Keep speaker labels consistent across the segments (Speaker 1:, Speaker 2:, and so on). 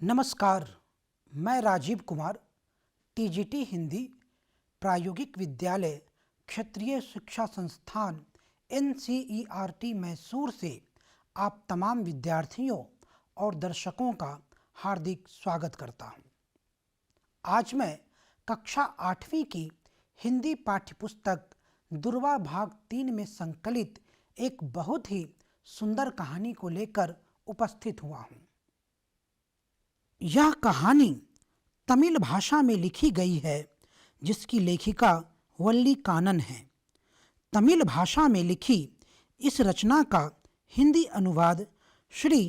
Speaker 1: नमस्कार, मैं राजीव कुमार, टीजीटी हिंदी प्रायोगिक विद्यालय क्षेत्रीय शिक्षा संस्थान NCERT मैसूर से आप तमाम विद्यार्थियों और दर्शकों का हार्दिक स्वागत करता हूं। आज मैं कक्षा 8वीं की हिंदी पाठ्यपुस्तक दुर्वा भाग 3 में संकलित एक बहुत ही सुंदर कहानी को लेकर उपस्थित हुआ हूं। यह कहानी तमिल भाषा में लिखी गई है, जिसकी लेखिका वल्ली कानन है। तमिल भाषा में लिखी इस रचना का हिंदी अनुवाद श्री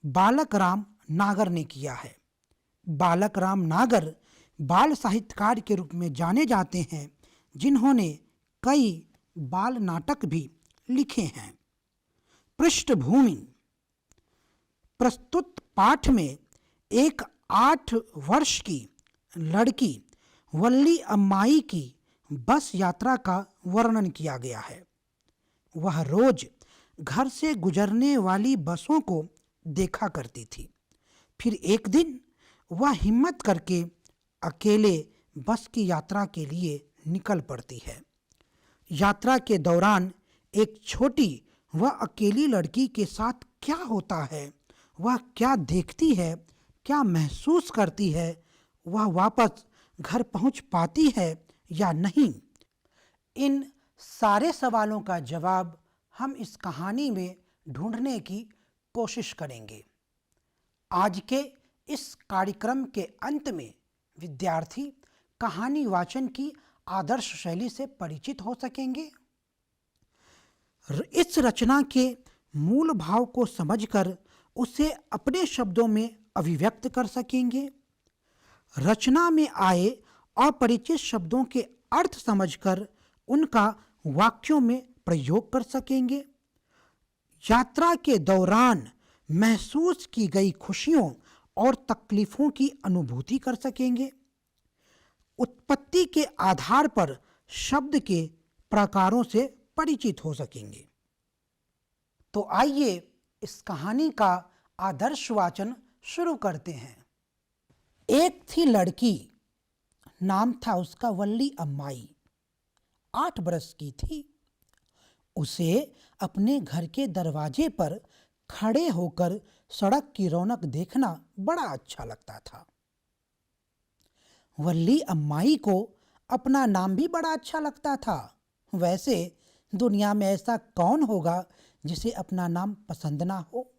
Speaker 1: बालक राम नागर ने किया है। बालक राम नागर बाल साहित्यकार के रूप में जाने जाते हैं, जिन्होंने कई बाल नाटक भी लिखे हैं। पृष्ठभूमि: प्रस्तुत पाठ में एक 8 वर्ष की लड़की वल्ली अम्माई की बस यात्रा का वर्णन किया गया है। वह रोज घर से गुजरने वाली बसों को देखा करती थी। फिर एक दिन वह हिम्मत करके अकेले बस की यात्रा के लिए निकल पड़ती है। यात्रा के दौरान एक छोटी व अकेली लड़की के साथ क्या होता है, वह क्या देखती है, क्या महसूस करती है, वह वापस घर पहुंच पाती है या नहीं, इन सारे सवालों का जवाब हम इस कहानी में ढूंढने की कोशिश करेंगे। आज के इस कार्यक्रम के अंत में विद्यार्थी कहानी वाचन की आदर्श शैली से परिचित हो सकेंगे। इस रचना के मूल भाव को समझकर उसे अपने शब्दों में अभिव्यक्त कर सकेंगे। रचना में आए अपरिचित शब्दों के अर्थ समझकर उनका वाक्यों में प्रयोग कर सकेंगे। यात्रा के दौरान महसूस की गई खुशियों और तकलीफों की अनुभूति कर सकेंगे। उत्पत्ति के आधार पर शब्द के प्रकारों से परिचित हो सकेंगे। तो आइए इस कहानी का आदर्श वाचन शुरू करते हैं। एक थी लड़की, नाम था उसका वल्ली अम्माई। 8 बरस की थी। उसे अपने घर के दरवाजे पर खड़े होकर सड़क की रौनक देखना बड़ा अच्छा लगता था। वल्ली अम्माई को अपना नाम भी बड़ा अच्छा लगता था। वैसे दुनिया में ऐसा कौन होगा जिसे अपना नाम पसंद ना हो।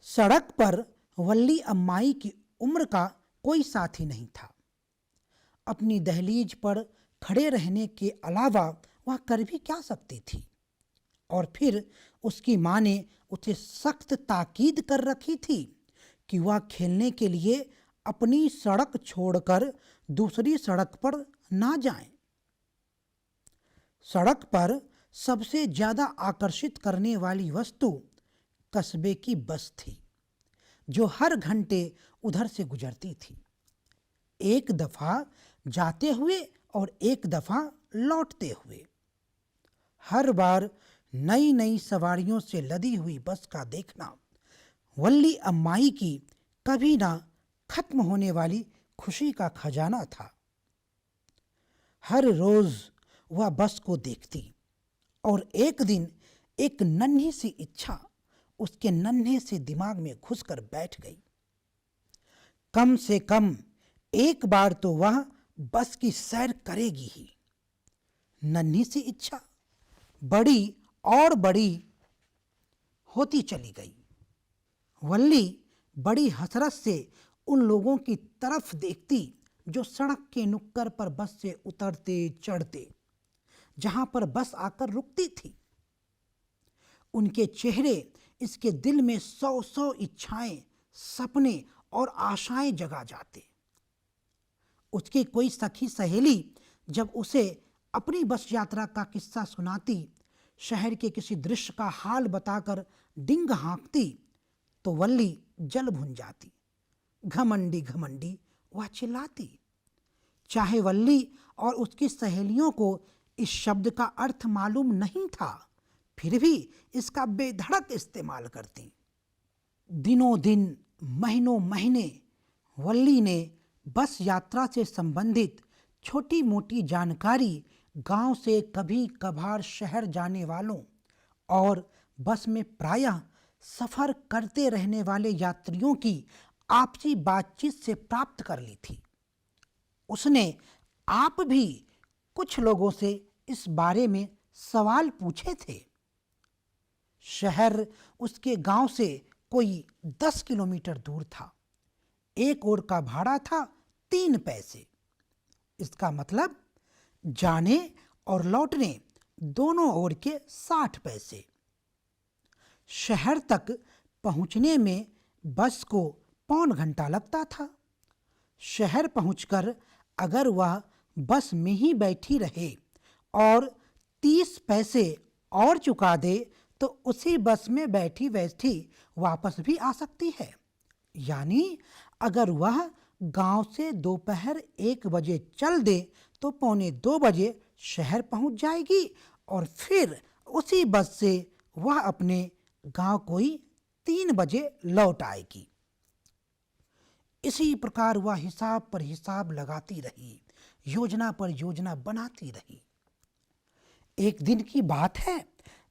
Speaker 1: सड़क पर वल्ली अम्माई की उम्र का कोई साथी नहीं था। अपनी दहलीज पर खड़े रहने के अलावा वह कर भी क्या सकती थी। और फिर उसकी माँ ने उसे सख्त ताकीद कर रखी थी कि वह खेलने के लिए अपनी सड़क छोड़कर दूसरी सड़क पर ना जाए। सड़क पर सबसे ज्यादा आकर्षित करने वाली वस्तु कस्बे की बस थी, जो हर घंटे उधर से गुजरती थी। एक दफा जाते हुए और एक दफा लौटते हुए। हर बार नई नई सवारियों से लदी हुई बस का देखना वल्ली अम्माई की कभी ना खत्म होने वाली खुशी का खजाना था। हर रोज वह बस को देखती और एक दिन एक नन्ही सी इच्छा उसके नन्हे से दिमाग में घुसकर बैठ गई। कम से कम एक बार तो वह बस की सैर करेगी ही। नन्ही सी इच्छा बड़ी और बड़ी होती चली गई। वल्ली बड़ी हसरत से उन लोगों की तरफ देखती जो सड़क के नुक्कड़ पर बस से उतरते चढ़ते, जहां पर बस आकर रुकती थी। उनके चेहरे इसके दिल में 100 इच्छाएं, सपने और आशाएं जगा जाते। उसकी कोई सखी सहेली जब उसे अपनी बस यात्रा का किस्सा सुनाती, शहर के किसी दृश्य का हाल बताकर डिंग हाँकती, तो वल्ली जल भुन जाती। घमंडी घमंडी वह चिल्लाती। चाहे वल्ली और उसकी सहेलियों को इस शब्द का अर्थ मालूम नहीं था, फिर भी इसका बेधड़क इस्तेमाल करती। दिनों दिन, महीनों महीने वल्ली ने बस यात्रा से संबंधित छोटी मोटी जानकारी गांव से कभी कभार शहर जाने वालों और बस में प्रायः सफर करते रहने वाले यात्रियों की आपसी बातचीत से प्राप्त कर ली थी। उसने आप भी कुछ लोगों से इस बारे में सवाल पूछे थे। शहर उसके गांव से कोई 10 किलोमीटर दूर था। एक ओर का भाड़ा था 3 पैसे। इसका मतलब जाने और लौटने दोनों ओर के 60 पैसे। शहर तक पहुंचने में बस को पौन घंटा लगता था। शहर पहुंचकर अगर वह बस में ही बैठी रहे और 30 पैसे और चुका दे तो उसी बस में बैठी बैठी वापस भी आ सकती है। यानी अगर वह गांव से दोपहर 1 बजे चल दे तो पौने 2 बजे शहर पहुंच जाएगी और फिर उसी बस से वह अपने गांव कोई 3 बजे लौट आएगी। इसी प्रकार वह हिसाब पर हिसाब लगाती रही, योजना पर योजना बनाती रही। एक दिन की बात है,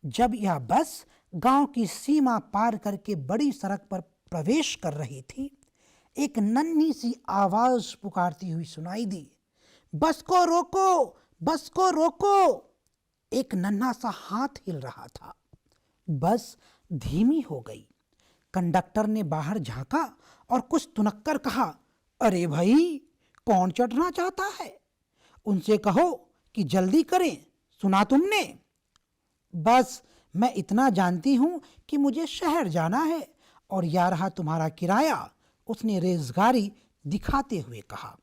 Speaker 1: जब यह बस गांव की सीमा पार करके बड़ी सड़क पर प्रवेश कर रही थी, एक नन्ही सी आवाज पुकारती हुई सुनाई दी, बस को रोको, बस को रोको। एक नन्हा सा हाथ हिल रहा था। बस धीमी हो गई। कंडक्टर ने बाहर झांका और कुछ तुनक्कर कहा, अरे भाई, कौन चढ़ना चाहता है? उनसे कहो कि जल्दी करें, सुना तुमने? बस मैं इतना जानती हूं कि मुझे शहर जाना है और यह रहा तुम्हारा किराया, उसने रेज़गारी दिखाते हुए कहा।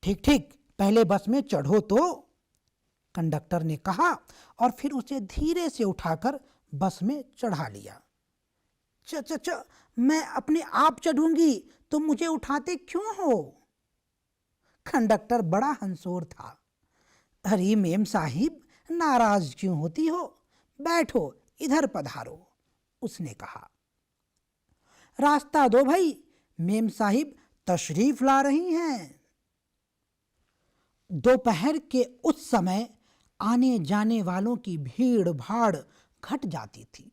Speaker 1: ठीक ठीक, पहले बस में चढ़ो तो, कंडक्टर ने कहा और फिर उसे धीरे से उठाकर बस में चढ़ा लिया। च च च मैं अपने आप चढ़ूंगी, तुम मुझे उठाते क्यों हो? कंडक्टर बड़ा हंसोर था। अरे मेम साहिब, नाराज क्यों होती हो? बैठो, इधर पधारो, उसने कहा। रास्ता दो भाई, मेम साहिब तशरीफ ला रही हैं। दोपहर के उस समय आने जाने वालों की भीड़ भाड़ घट जाती थी।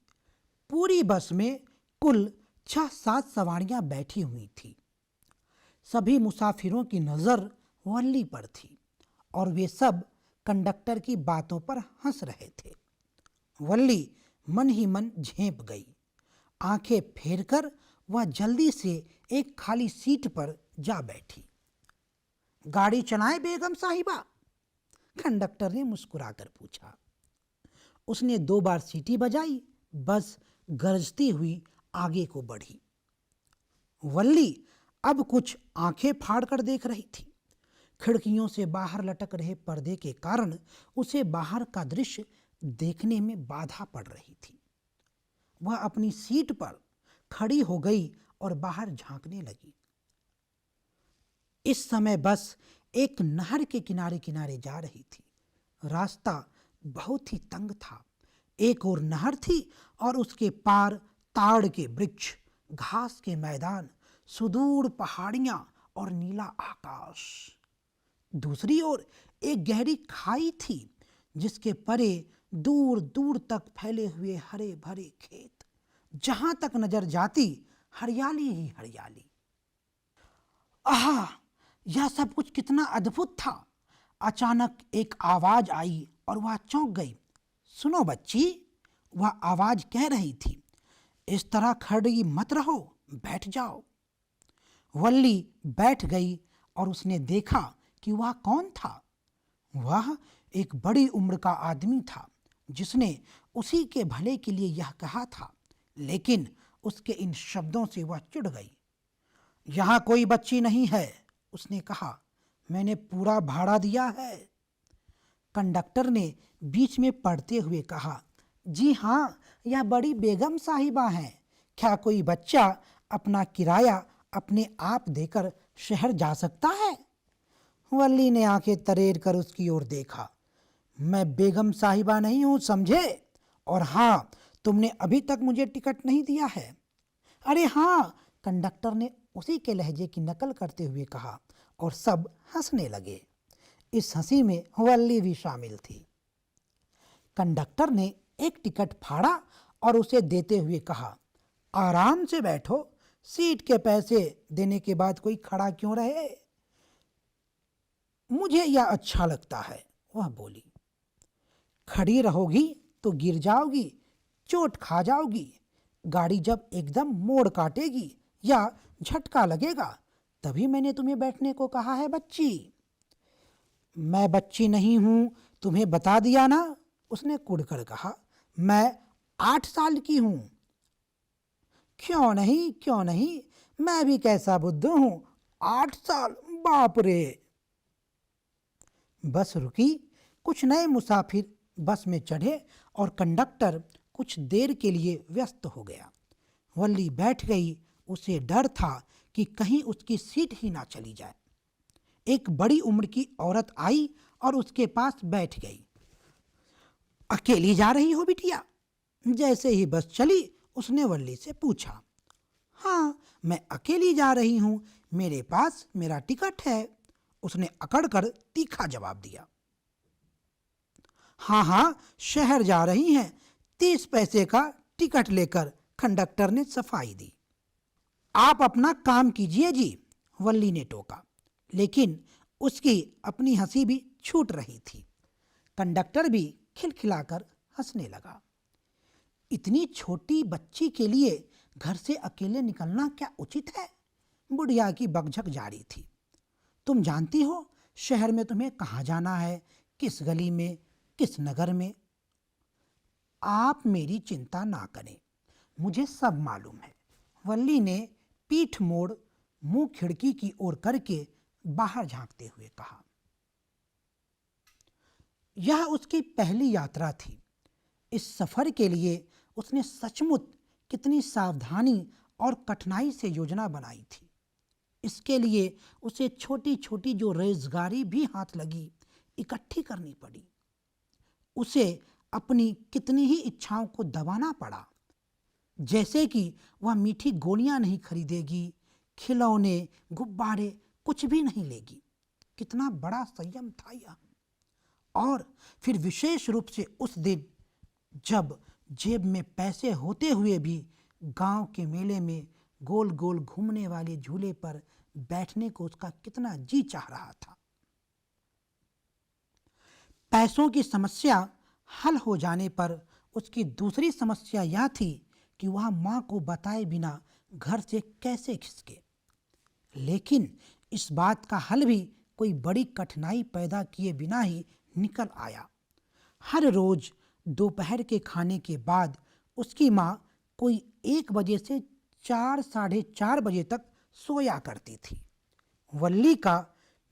Speaker 1: पूरी बस में कुल 6-7 सवारियां बैठी हुई थी। सभी मुसाफिरों की नज़र वल्ली पर थी और वे सब कंडक्टर की बातों पर हंस रहे थे। वल्ली मन ही मन झेंप गई। आंखें फेरकर वह जल्दी से एक खाली सीट पर जा बैठी। गाड़ी चलाएं बेगम साहिबा? कंडक्टर ने मुस्कुराकर पूछा। उसने 2 बार सीटी बजाई। बस गरजती हुई आगे को बढ़ी। वल्ली अब कुछ आंखें फाड़कर देख रही थी। खिड़कियों से बाहर लटक रहे पर्दे के कारण उसे बाहर का दृश्य देखने में बाधा पड़ रही थी। वह अपनी सीट पर खड़ी हो गई और बाहर झांकने लगी। इस समय बस एक नहर के किनारे किनारे जा रही थी। रास्ता बहुत ही तंग था। एक और नहर थी और उसके पार ताड़ के वृक्ष, घास के मैदान, सुदूर पहाड़ियां और नीला आकाश। दूसरी ओर एक गहरी खाई थी जिसके परे दूर दूर तक फैले हुए हरे भरे खेत। जहां तक नजर जाती हरियाली ही हरियाली। आहा, यह सब कुछ कितना अद्भुत था। अचानक एक आवाज आई और वह चौंक गई। सुनो बच्ची, वह आवाज कह रही थी, इस तरह खड़ी मत रहो, बैठ जाओ। वल्ली बैठ गई और उसने देखा कि वह कौन था। वह एक बड़ी उम्र का आदमी था जिसने उसी के भले के लिए यह कहा था, लेकिन उसके इन शब्दों से वह चिढ़ गई। यहाँ कोई बच्ची नहीं है, उसने कहा, मैंने पूरा भाड़ा दिया है। कंडक्टर ने बीच में पढ़ते हुए कहा, जी हाँ, यह बड़ी बेगम साहिबा हैं। क्या कोई बच्चा अपना किराया अपने आप देकर शहर जा सकता है? वल्ली ने आंखें तरेर कर उसकी ओर देखा। मैं बेगम साहिबा नहीं हूँ, समझे? और हाँ, तुमने अभी तक मुझे टिकट नहीं दिया है। अरे हाँ, कंडक्टर ने उसी के लहजे की नकल करते हुए कहा और सब हंसने लगे। इस हंसी में वल्ली भी शामिल थी। कंडक्टर ने एक टिकट फाड़ा और उसे देते हुए कहा, आराम से बैठो, सीट के पैसे देने के बाद कोई खड़ा क्यों रहे? मुझे यह अच्छा लगता है, वह बोली। खड़ी रहोगी तो गिर जाओगी, चोट खा जाओगी। गाड़ी जब एकदम मोड़ काटेगी या झटका लगेगा तभी मैंने तुम्हें बैठने को कहा है बच्ची। मैं बच्ची नहीं हूं, तुम्हें बता दिया ना, उसने कुड़कर कहा। मैं 8 साल की हूं। क्यों नहीं, क्यों नहीं, मैं भी कैसा बुद्धू हूं। 8 साल, बाप रे। बस रुकी। कुछ नए मुसाफिर बस में चढ़े और कंडक्टर कुछ देर के लिए व्यस्त हो गया। वल्ली बैठ गई। उसे डर था कि कहीं उसकी सीट ही ना चली जाए। एक बड़ी उम्र की औरत आई और उसके पास बैठ गई। अकेली जा रही हो बिटिया? जैसे ही बस चली उसने वल्ली से पूछा। हाँ, मैं अकेली जा रही हूँ, मेरे पास मेरा टिकट है, उसने अकड़कर तीखा जवाब दिया। हाँ हाँ, शहर जा रही हैं, 30 पैसे का टिकट लेकर, कंडक्टर ने सफाई दी। आप अपना काम कीजिए जी, वल्ली ने टोका, लेकिन उसकी अपनी हंसी भी छूट रही थी। कंडक्टर भी खिलखिलाकर हंसने लगा। इतनी छोटी बच्ची के लिए घर से अकेले निकलना क्या उचित है? बुढ़िया की बकझक जारी थी। तुम जानती हो शहर में तुम्हें कहाँ जाना है, किस गली में, किस नगर में? आप मेरी चिंता ना करें, मुझे सब मालूम है, वल्ली ने पीठ मोड़ मुंह खिड़की की ओर करके बाहर झांकते हुए कहा। यह उसकी पहली यात्रा थी। इस सफर के लिए उसने सचमुच कितनी सावधानी और कठिनाई से योजना बनाई थी। इसके लिए उसे छोटी छोटी जो रोजगारी भी हाथ लगी इकट्ठी करनी पड़ी। उसे अपनी कितनी ही इच्छाओं को दबाना पड़ा, जैसे कि वह मीठी गोलियां नहीं खरीदेगी, खिलौने, गुब्बारे कुछ भी नहीं लेगी। कितना बड़ा संयम था यह। और फिर विशेष रूप से उस दिन जब जेब में पैसे होते हुए भी गांव के मेले में गोल गोल घूमने वाले झूले पर बैठने को उसका कितना जी चाह रहा था। पैसों की समस्या हल हो जाने पर उसकी दूसरी समस्या यह थी कि वह मां को बताए बिना घर से कैसे खिसके। लेकिन इस बात का हल भी कोई बड़ी कठिनाई पैदा किए बिना ही निकल आया। हर रोज दोपहर के खाने के बाद उसकी माँ कोई 1 बजे से 4 साढ़े 4 बजे तक सोया करती थी। वल्ली का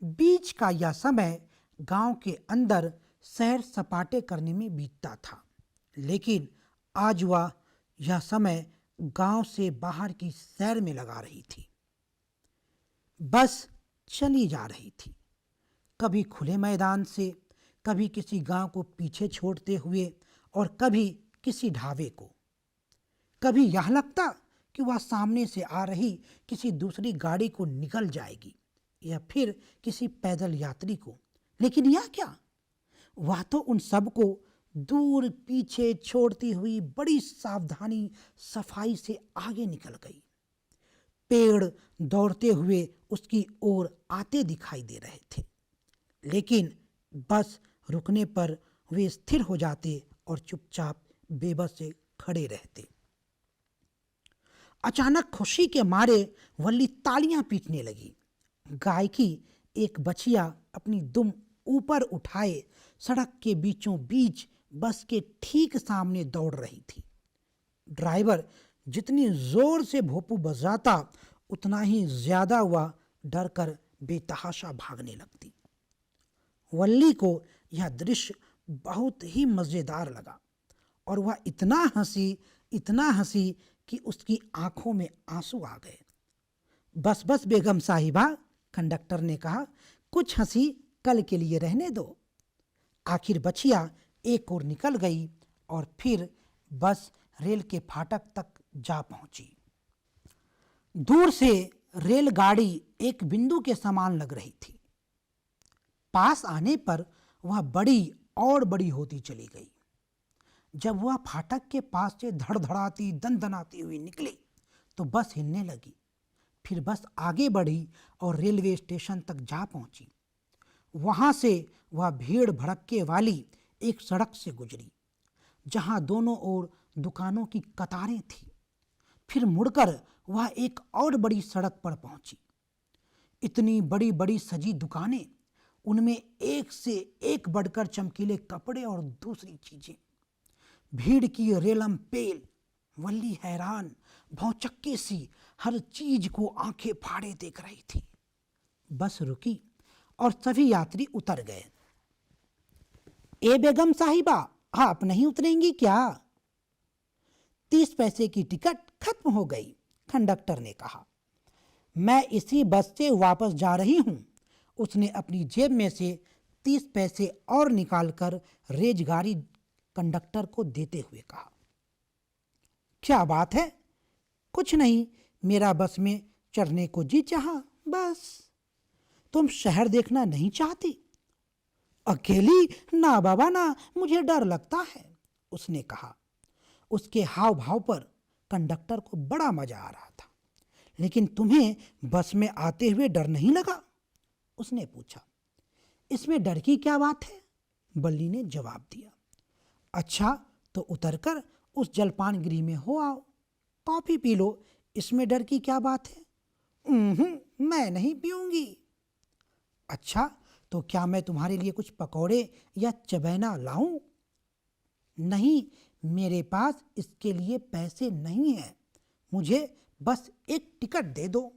Speaker 1: बीच का यह समय गांव के अंदर सैर सपाटे करने में बीतता था, लेकिन आज वह यह समय गांव से बाहर की सैर में लगा रही थी। बस चली जा रही थी, कभी खुले मैदान से, कभी किसी गांव को पीछे छोड़ते हुए और कभी किसी ढाबे को। कभी यह लगता कि वह सामने से आ रही किसी दूसरी गाड़ी को निकल जाएगी या फिर किसी पैदल यात्री को, लेकिन यह क्या, वह तो उन सबको दूर पीछे छोड़ती हुई बड़ी सावधानी सफाई से आगे निकल गई। पेड़ दौड़ते हुए उसकी ओर आते दिखाई दे रहे थे, लेकिन बस रुकने पर वे स्थिर हो जाते और चुपचाप बेबस से खड़े रहते। अचानक खुशी के मारे वल्ली तालियां पीटने लगी। गाय की एक बछिया अपनी दुम ऊपर उठाए सड़क के बीचों बीच बस के ठीक सामने दौड़ रही थी। ड्राइवर जितनी जोर से भोंपू बजाता उतना ही ज्यादा वह डर कर बेतहाशा भागने लगती। वल्ली को यह दृश्य बहुत ही मजेदार लगा और वह इतना हंसी कि उसकी आंखों में आंसू आ गए। बस बस बेगम साहिबा, कंडक्टर ने कहा, कुछ हंसी कल के लिए रहने दो। आखिर बछिया एक ओर निकल गई और फिर बस रेल के फाटक तक जा पहुंची। दूर से रेलगाड़ी एक बिंदु के समान लग रही थी। पास आने पर वह बड़ी और बड़ी होती चली गई। जब वह फाटक के पास से धड़धड़ाती दनदनाती हुई निकली तो बस हिलने लगी। फिर बस आगे बढ़ी और रेलवे स्टेशन तक जा पहुंची। वहां से वह भीड़ भड़क्के वाली एक सड़क से गुजरी जहां दोनों ओर दुकानों की कतारें थी। फिर मुड़कर वह एक और बड़ी सड़क पर पहुंची। इतनी बड़ी बड़ी सजी दुकानें, उनमें एक से एक बढ़कर चमकीले कपड़े और दूसरी चीजें। भीड़ की रेलम पेल। वल्ली हैरान भौचक्के सी हर चीज को आंखें फाड़े देख रही थी। बस रुकी और सभी यात्री उतर गए। ए बेगम साहिबा, आप नहीं उतरेंगी क्या? 30 पैसे की टिकट खत्म हो गई, कंडक्टर ने कहा। मैं इसी बस से वापस जा रही हूं। उसने अपनी जेब में से 30 पैसे और निकालकर रेलगाड़ी कंडक्टर को देते हुए कहा। क्या बात है? कुछ नहीं, मेरा बस में चढ़ने को जी चाहा, बस। तुम शहर देखना नहीं चाहती? अकेली? ना बाबा ना, मुझे डर लगता है, उसने कहा। उसके हाव भाव पर कंडक्टर को बड़ा मजा आ रहा था। लेकिन तुम्हें बस में आते हुए डर नहीं लगा? उसने पूछा। इसमें डर की क्या बात है? बल्ली ने जवाब दिया। अच्छा, तो उतरकर उस जलपान गृह में हो आओ, कॉफी पी लो, इसमें डर की क्या बात है? मैं नहीं पीऊंगी। अच्छा, तो क्या मैं तुम्हारे लिए कुछ पकौड़े या चबैना लाऊं? नहीं, मेरे पास इसके लिए पैसे नहीं हैं, मुझे बस एक टिकट दे दो।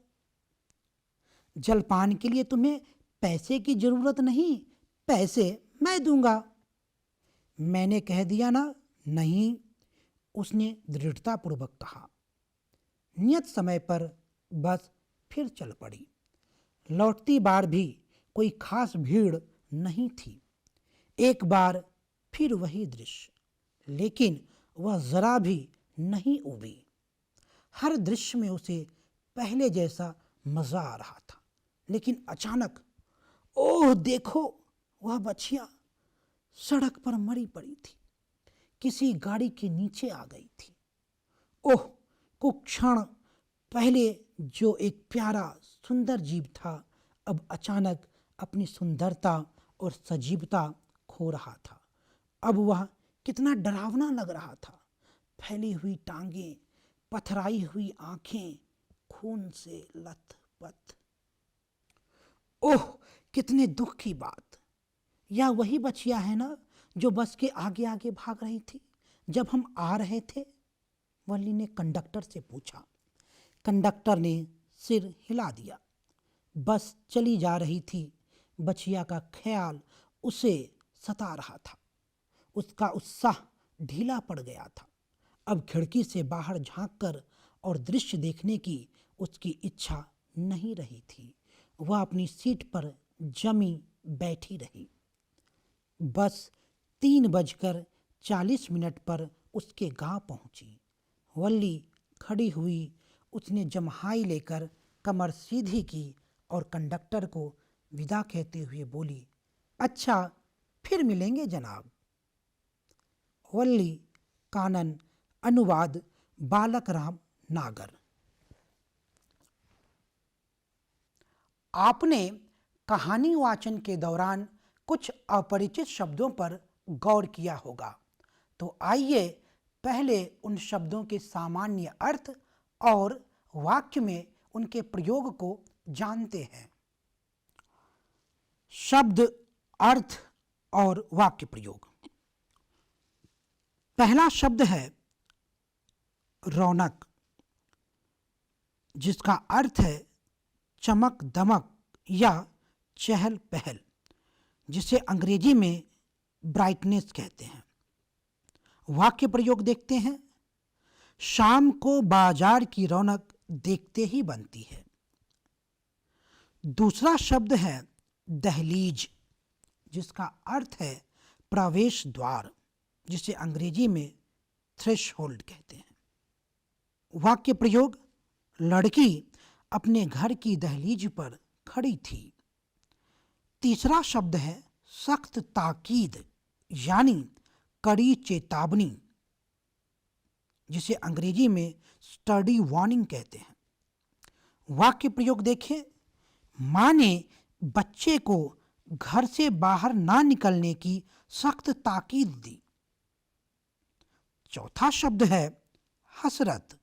Speaker 1: जलपान के लिए तुम्हें पैसे की जरूरत नहीं, पैसे मैं दूंगा। मैंने कह दिया ना, नहीं, उसने दृढ़तापूर्वक कहा। नियत समय पर बस फिर चल पड़ी। लौटती बार भी कोई खास भीड़ नहीं थी। एक बार फिर वही दृश्य, लेकिन वह जरा भी नहीं उबी। हर दृश्य में उसे पहले जैसा मजा आ रहा था। लेकिन अचानक, ओह देखो, वह बछिया सड़क पर मरी पड़ी थी, किसी गाड़ी के नीचे आ गई थी। ओह, कुछ क्षण पहले जो एक प्यारा सुंदर जीव था, अब अचानक अपनी सुंदरता और सजीवता खो रहा था। अब वह कितना डरावना लग रहा था। फैली हुई टांगें, पथराई हुई आंखें, खून से लथपथ। ओह, कितने दुख की बात। यह वही बछिया है ना जो बस के आगे आगे भाग रही थी जब हम आ रहे थे? वल्ली ने कंडक्टर से पूछा। कंडक्टर ने सिर हिला दिया। बस चली जा रही थी। बछिया का ख्याल उसे सता रहा था। उसका उत्साह ढीला पड़ गया था। अब खिड़की से बाहर झांककर और दृश्य देखने की उसकी इच्छा नहीं रही थी। वह अपनी सीट पर जमी बैठी रही। बस 3:40 पर उसके गांव पहुंची। वल्ली खड़ी हुई। उसने जम्हाई लेकर कमर सीधी की और कंडक्टर को विदा कहते हुए बोली, अच्छा, फिर मिलेंगे जनाब। वल्ली कानन, अनुवाद बालक राम नागर। आपने कहानी वाचन के दौरान कुछ अपरिचित शब्दों पर गौर किया होगा, तो आइए पहले उन शब्दों के सामान्य अर्थ और वाक्य में उनके प्रयोग को जानते हैं। शब्द, अर्थ और वाक्य प्रयोग। पहला शब्द है रौनक, जिसका अर्थ है चमक दमक या चहल पहल, जिसे अंग्रेजी में ब्राइटनेस कहते हैं। वाक्य प्रयोग देखते हैं। शाम को बाजार की रौनक देखते ही बनती है। दूसरा शब्द है दहलीज, जिसका अर्थ है प्रवेश द्वार, जिसे अंग्रेजी में थ्रेशहोल्ड कहते हैं। वाक्य प्रयोग, लड़की अपने घर की दहलीज पर खड़ी थी। तीसरा शब्द है सख्त ताकीद, यानी कड़ी चेतावनी, जिसे अंग्रेजी में स्टडी वार्निंग कहते हैं। वाक्य प्रयोग देखें। मां ने बच्चे को घर से बाहर ना निकलने की सख्त ताकीद दी। चौथा शब्द है हसरत,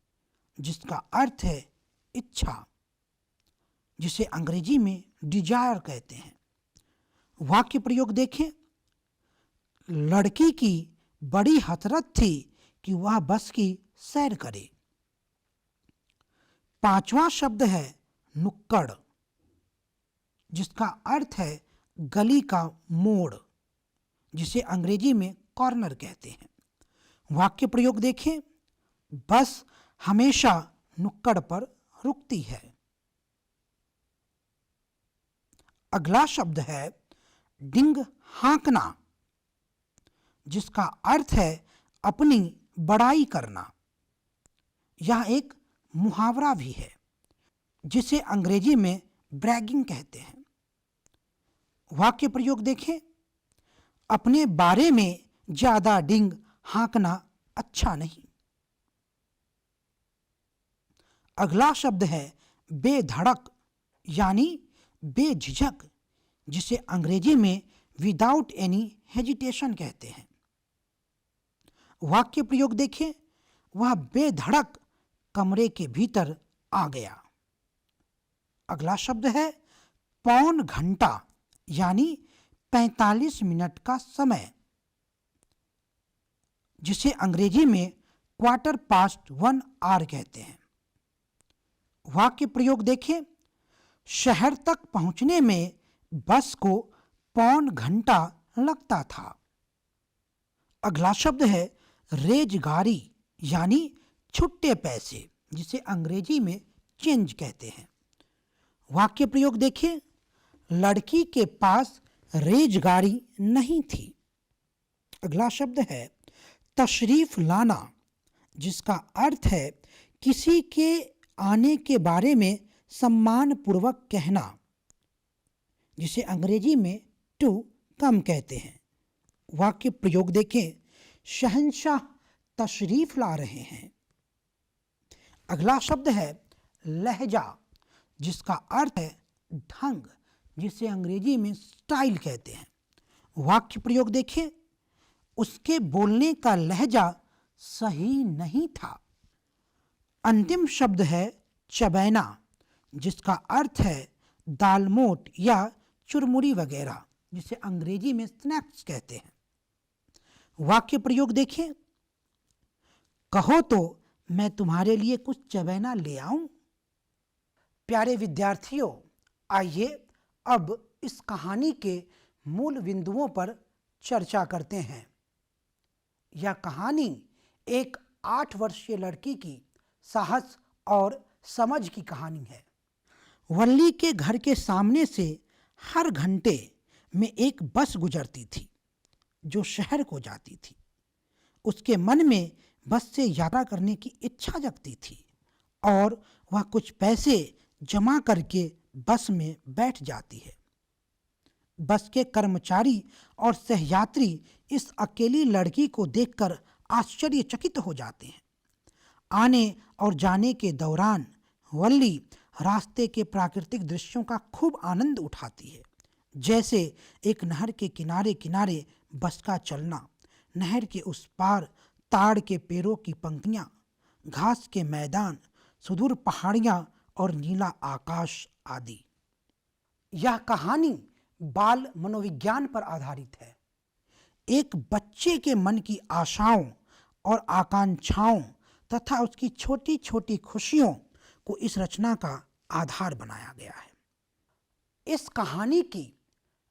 Speaker 1: जिसका अर्थ है इच्छा, जिसे अंग्रेजी में डिजायर कहते हैं। वाक्य प्रयोग देखें। लड़की की बड़ी हसरत थी कि वह बस की सैर करे। पांचवा शब्द है नुक्कड़, जिसका अर्थ है गली का मोड़, जिसे अंग्रेजी में कॉर्नर कहते हैं। वाक्य प्रयोग देखें। बस हमेशा नुक्कड़ पर रुकती है। अगला शब्द है डिंग हाँकना, जिसका अर्थ है अपनी बड़ाई करना। यह एक मुहावरा भी है, जिसे अंग्रेजी में ब्रैगिंग कहते हैं। वाक्य प्रयोग देखें। अपने बारे में ज्यादा डिंग हाँकना अच्छा नहीं। अगला शब्द है बेधड़क, यानी बेझिझक, जिसे अंग्रेजी में विदाउट एनी हेजिटेशन कहते हैं। वाक्य प्रयोग देखें। वह बेधड़क कमरे के भीतर आ गया। अगला शब्द है पौन घंटा, यानी 45 मिनट का समय, जिसे अंग्रेजी में क्वार्टर पास्ट 1 आवर कहते हैं। वाक्य प्रयोग देखें। शहर तक पहुंचने में बस को पौन घंटा लगता था। अगला शब्द है रेजगारी, यानी छुट्टे पैसे, जिसे अंग्रेजी में चेंज कहते हैं। वाक्य प्रयोग देखें। लड़की के पास रेजगारी नहीं थी। अगला शब्द है तशरीफ लाना, जिसका अर्थ है किसी के आने के बारे में सम्मान पूर्वक कहना, जिसे अंग्रेजी में टू कम कहते हैं। वाक्य प्रयोग देखें। शहंशाह तशरीफ ला रहे हैं। अगला शब्द है लहजा, जिसका अर्थ है ढंग, जिसे अंग्रेजी में स्टाइल कहते हैं। वाक्य प्रयोग देखें। उसके बोलने का लहजा सही नहीं था। अंतिम शब्द है चबैना, जिसका अर्थ है दालमोट या चुरमुरी वगैरह, जिसे अंग्रेजी में स्नैक्स कहते हैं। वाक्य प्रयोग देखें। कहो तो मैं तुम्हारे लिए कुछ चबैना ले आऊं। प्यारे विद्यार्थियों, आइए अब इस कहानी के मूल बिंदुओं पर चर्चा करते हैं। यह कहानी एक 8 वर्षीय लड़की की साहस और समझ की कहानी है। वल्ली के घर के सामने से हर घंटे में एक बस गुजरती थी जो शहर को जाती थी। उसके मन में बस से यात्रा करने की इच्छा जगती थी और वह कुछ पैसे जमा करके बस में बैठ जाती है। बस के कर्मचारी और सहयात्री इस अकेली लड़की को देखकर आश्चर्यचकित हो जाते हैं। आने और जाने के दौरान वल्ली रास्ते के प्राकृतिक दृश्यों का खूब आनंद उठाती है, जैसे एक नहर के किनारे किनारे बस का चलना, नहर के उस पार ताड़ के पेड़ों की पंक्तियां, घास के मैदान, सुदूर पहाड़ियां और नीला आकाश आदि। यह कहानी बाल मनोविज्ञान पर आधारित है। एक बच्चे के मन की आशाओं और आकांक्षाओं तथा उसकी छोटी छोटी खुशियों को इस रचना का आधार बनाया गया है। इस कहानी की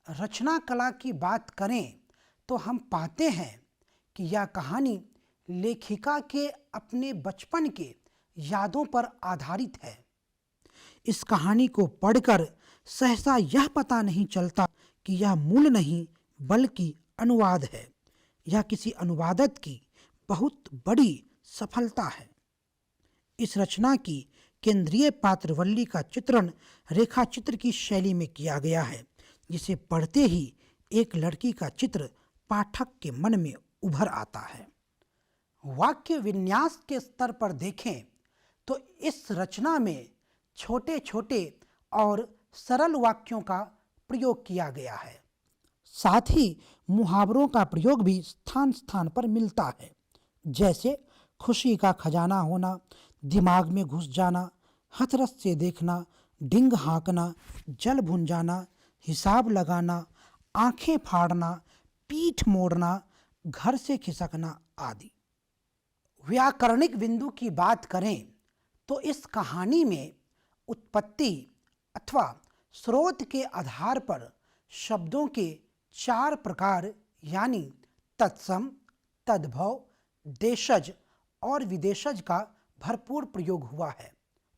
Speaker 1: रचना कला की बात करें तो हम पाते हैं कि यह कहानी लेखिका के अपने बचपन के यादों पर आधारित है। इस कहानी को पढ़कर सहसा यह पता नहीं चलता कि यह मूल नहीं बल्कि अनुवाद है। यह किसी अनुवादक की बहुत बड़ी सफलता है। इस रचना की केंद्रीय पात्र वल्ली का चित्रण रेखा चित्र की शैली में किया गया है, जिसे पढ़ते ही एक लड़की का चित्र पाठक के मन में उभर आता है। वाक्य विन्यास के स्तर पर देखें तो इस रचना में छोटे छोटे और सरल वाक्यों का प्रयोग किया गया है। साथ ही मुहावरों का प्रयोग भी स्थान स्थान पर मिलता है, जैसे खुशी का खजाना होना, दिमाग में घुस जाना, हथरस से देखना, डिंग हाँकना, जल भुन जाना, हिसाब लगाना, आंखें फाड़ना, पीठ मोड़ना, घर से खिसकना आदि। व्याकरणिक बिंदु की बात करें तो इस कहानी में उत्पत्ति अथवा स्रोत के आधार पर शब्दों के 4 प्रकार यानी तत्सम, तद्भव, देशज और विदेशज का भरपूर प्रयोग हुआ है।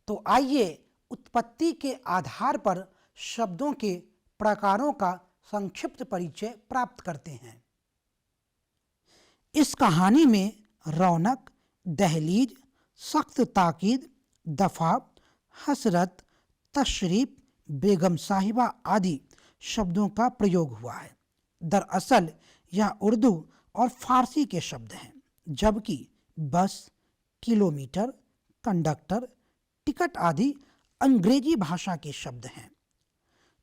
Speaker 1: तो आइए उत्पत्ति के आधार पर शब्दों के प्रकारों का संक्षिप्त परिचय प्राप्त करते हैं। इस कहानी में रौनक, दहलीज, सख्त ताकीद, दफा, हसरत, तशरीफ, बेगम साहिबा आदि शब्दों का प्रयोग हुआ है। दरअसल यह उर्दू और फारसी के शब्द हैं, जबकि बस, किलोमीटर, कंडक्टर, टिकट आदि अंग्रेजी भाषा के शब्द हैं।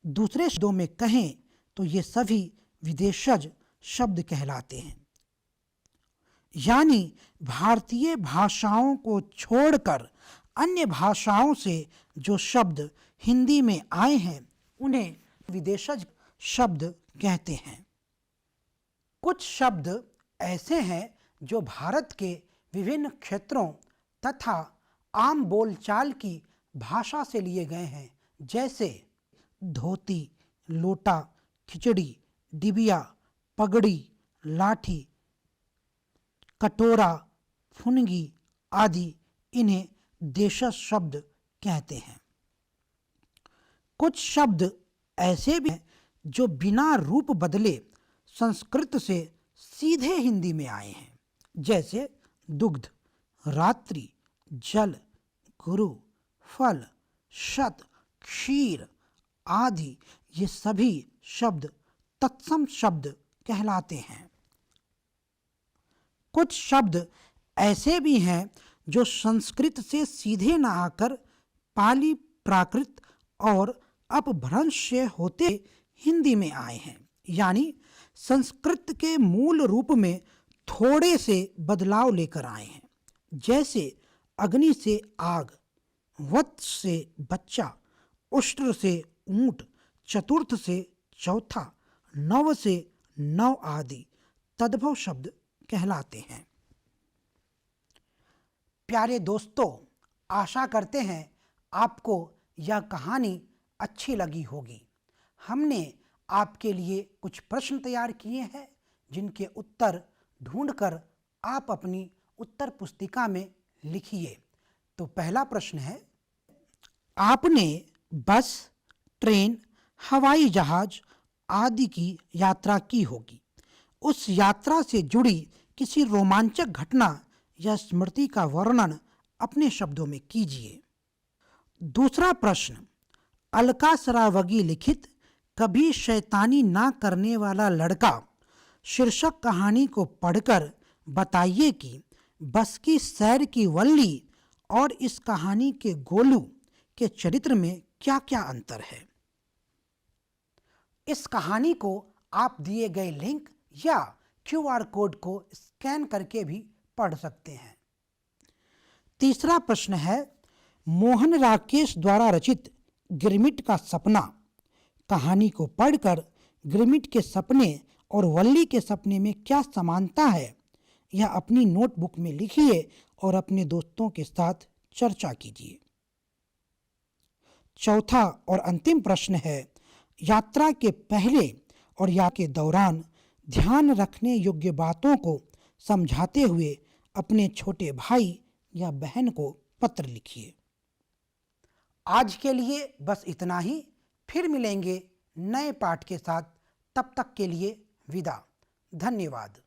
Speaker 1: दूसरे शब्दों में कहें तो ये सभी विदेशज शब्द कहलाते हैं, यानी भारतीय भाषाओं को छोड़कर अन्य भाषाओं से जो शब्द हिंदी में आए हैं उन्हें विदेशज शब्द कहते हैं। कुछ शब्द ऐसे हैं जो भारत के विभिन्न क्षेत्रों तथा आम बोलचाल की भाषा से लिए गए हैं, जैसे धोती, लोटा, खिचड़ी, डिबिया, पगड़ी, लाठी, कटोरा, फुनगी आदि इन्हें देशज शब्द कहते हैं। कुछ शब्द ऐसे भी हैं जो बिना रूप बदले संस्कृत से सीधे हिंदी में आए हैं, जैसे दुग्ध, रात्रि, जल, गुरु, फल, शत, क्षीर आदि। ये सभी शब्द तत्सम शब्द कहलाते हैं। कुछ शब्द ऐसे भी हैं जो संस्कृत से सीधे न आकर पाली, प्राकृत और अपभ्रंश से होते हिंदी में आए हैं, यानी संस्कृत के मूल रूप में थोड़े से बदलाव लेकर आए हैं, जैसे अग्नि से आग, वत्स से बच्चा, उष्ट्र से ऊंट, चतुर्थ से चौथा, नव से नव आदि तद्भव शब्द कहलाते हैं। प्यारे दोस्तों, आशा करते हैं आपको यह कहानी अच्छी लगी होगी। हमने आपके लिए कुछ प्रश्न तैयार किए हैं, जिनके उत्तर ढूंढकर आप अपनी उत्तर पुस्तिका में लिखिए। तो पहला प्रश्न है, आपने बस, ट्रेन, हवाई जहाज आदि की यात्रा की होगी। उस यात्रा से जुड़ी किसी रोमांचक घटना या स्मृति का वर्णन अपने शब्दों में कीजिए। दूसरा प्रश्न, अलका सरावगी लिखित कभी शैतानी ना करने वाला लड़का शीर्षक कहानी को पढ़कर बताइए कि बस की सैर की वल्ली और इस कहानी के गोलू के चरित्र में क्या क्या अंतर है। इस कहानी को आप दिए गए लिंक या QR कोड को स्कैन करके भी पढ़ सकते हैं। तीसरा प्रश्न है, मोहन राकेश द्वारा रचित गिरमिट का सपना कहानी को पढ़कर गिरमिट के सपने और वल्ली के सपने में क्या समानता है, यह अपनी नोटबुक में लिखिए और अपने दोस्तों के साथ चर्चा कीजिए। चौथा और अंतिम प्रश्न है, यात्रा के पहले और यात्रा के दौरान ध्यान रखने योग्य बातों को समझाते हुए अपने छोटे भाई या बहन को पत्र लिखिए। आज के लिए बस इतना ही, फिर मिलेंगे नए पाठ के साथ। तब तक के लिए विदा। धन्यवाद।